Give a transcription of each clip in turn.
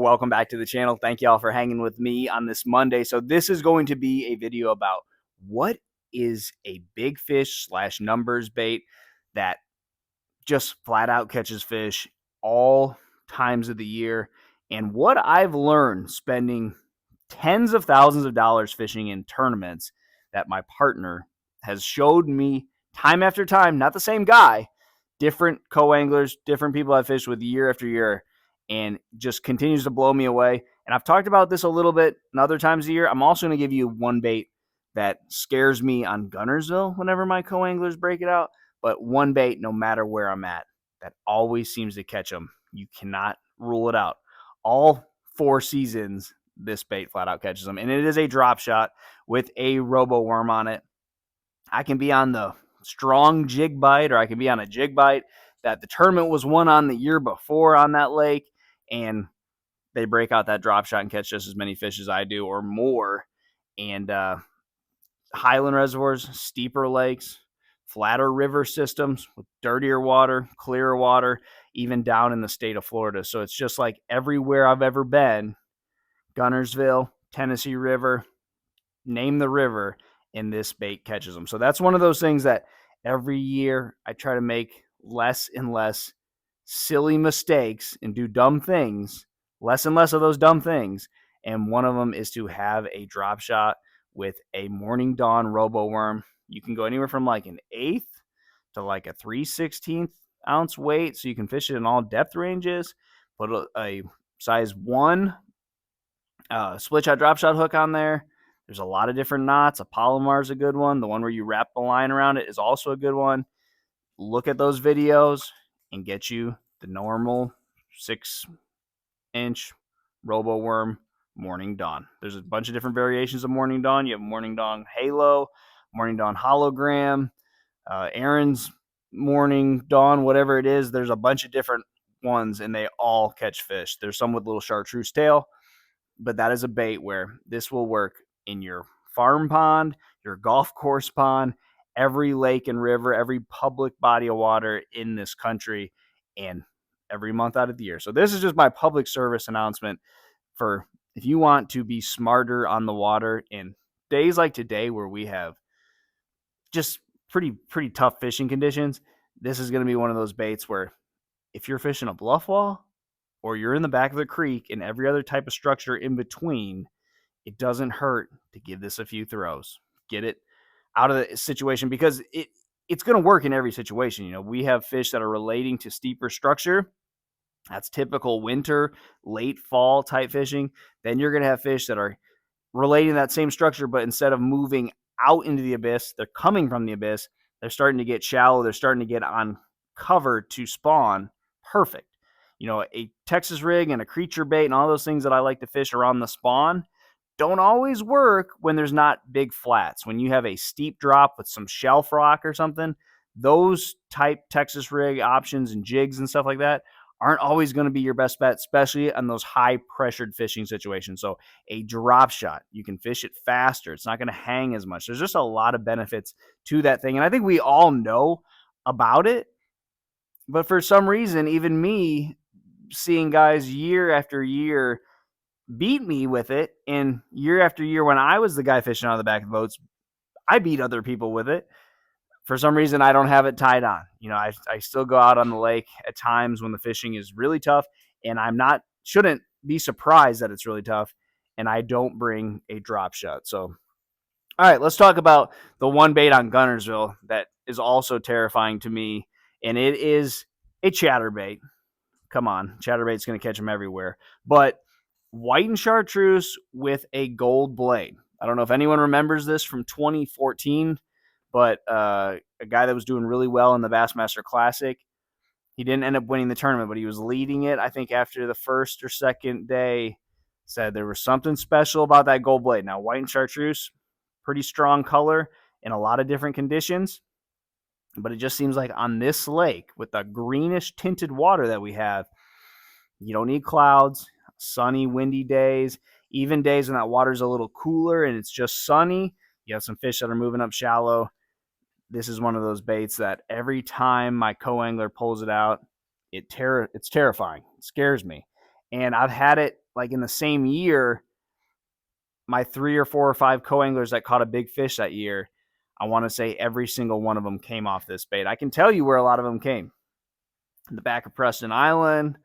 Welcome back to the channel. Thank y'all for hanging with me on this Monday. So this is going to be a video about what is a big fish slash numbers bait that just flat out catches fish all times of the year, and what I've learned spending tens of thousands of dollars fishing in tournaments that my partner has showed me time after time. Not the same guy, different co-anglers, different people I've fished with year after year, and just continues to blow me away. And I've talked about this a little bit in other times of the year. I'm also going to give you one bait that scares me on Guntersville whenever my co-anglers break it out, but one bait, no matter where I'm at, that always seems to catch them. You cannot rule it out. All 4 seasons, this bait flat out catches them, and it is a drop shot with a robo worm on it. I can be on the strong jig bite, or I can be on a jig bite that the tournament was won on the year before on that lake, and they break out that drop shot and catch just as many fish as I do or more. And highland reservoirs, steeper lakes, flatter river systems with dirtier water, clearer water, even down in the state of Florida. So it's just like everywhere I've ever been, Guntersville, Tennessee River, name the river, and this bait catches them. So that's one of those things that every year I try to make less and less silly mistakes and do dumb things, less and less of those dumb things. And one of them is to have a drop shot with a Morning Dawn robo worm. You can go anywhere from like an 1/8 to like a 3/16 ounce weight, so you can fish it in all depth ranges. Put a size 1 split shot drop shot hook on there. There's a lot of different knots. A Palomar is a good one. The one where you wrap the line around it is also a good one. Look at those videos and get you the normal 6-inch robo worm Morning Dawn. There's a bunch of different variations of Morning Dawn. You have Morning Dawn Halo, Morning Dawn Hologram, Aaron's Morning Dawn, whatever it is. There's a bunch of different ones, and they all catch fish. There's some with little chartreuse tail, but that is a bait where this will work in your farm pond, your golf course pond, every lake and river, every public body of water in this country, and every month out of the year. So this is just my public service announcement for if you want to be smarter on the water in days like today where we have just pretty tough fishing conditions. This is going to be one of those baits where if you're fishing a bluff wall or you're in the back of the creek and every other type of structure in between, it doesn't hurt to give this a few throws. Get it out of the situation, because it's going to work in every situation. You know, we have fish that are relating to steeper structure. That's typical winter, late fall type fishing. Then you're going to have fish that are relating to that same structure, but instead of moving out into the abyss, they're coming from the abyss. They're starting to get shallow. They're starting to get on cover to spawn. Perfect. You know, a Texas rig and a creature bait and all those things that I like to fish around the spawn don't always work when there's not big flats. When you have a steep drop with some shelf rock or something, those type Texas rig options and jigs and stuff like that aren't always going to be your best bet, especially on those high pressured fishing situations. So a drop shot, you can fish it faster. It's not going to hang as much. There's just a lot of benefits to that thing. And I think we all know about it. But for some reason, even me seeing guys year after year beat me with it, and year after year when I was the guy fishing on the back of the boats, I beat other people with it. For some reason, I don't have it tied on. You know, I still go out on the lake at times when the fishing is really tough, and shouldn't be surprised that it's really tough, and I don't bring a drop shot. So, all right, let's talk about the one bait on Guntersville that is also terrifying to me, and it is a chatterbait. Come on, chatterbait's going to catch them everywhere. But white and chartreuse with a gold blade. I don't know if anyone remembers this from 2014, but a guy that was doing really well in the Bassmaster Classic, he didn't end up winning the tournament, but he was leading it. I think after the first or second day, said there was something special about that gold blade. Now, white and chartreuse, pretty strong color in a lot of different conditions, but it just seems like on this lake with the greenish tinted water that we have, you don't need clouds, sunny, windy days, even days when that water's a little cooler and it's just sunny. You have some fish that are moving up shallow. This is one of those baits that every time my co-angler pulls it out, it's terrifying. It scares me. And I've had it like in the same year, my 3 or 4 or 5 co-anglers that caught a big fish that year, I want to say every single one of them came off this bait. I can tell you where a lot of them came. In the back of Preston Island,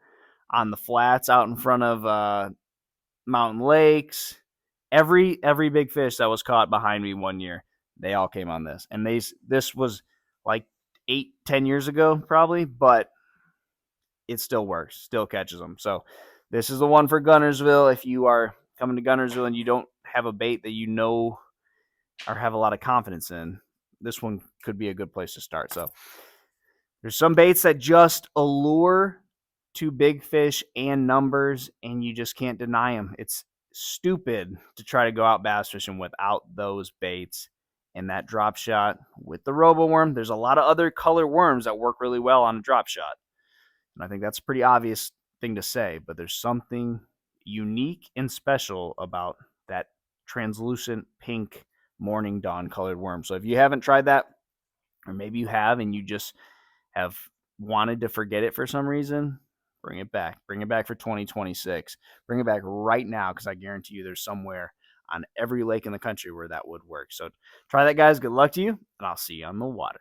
on the flats out in front of Mountain Lakes. Every big fish that was caught behind me one year, they all came on this. And this was like 8-10 years ago probably, but it still works, still catches them. So this is the one for Guntersville. If you are coming to Guntersville and you don't have a bait that you know or have a lot of confidence in, this one could be a good place to start. So there's some baits that just allure to big fish and numbers, and you just can't deny them. It's stupid to try to go out bass fishing without those baits. And that drop shot with the robo worm, there's a lot of other color worms that work really well on a drop shot. And I think that's a pretty obvious thing to say, but there's something unique and special about that translucent pink morning dawn colored worm. So if you haven't tried that, or maybe you have and you just have wanted to forget it for some reason, bring it back. Bring it back for 2026. Bring it back right now, because I guarantee you there's somewhere on every lake in the country where that would work. So try that, guys. Good luck to you, and I'll see you on the water.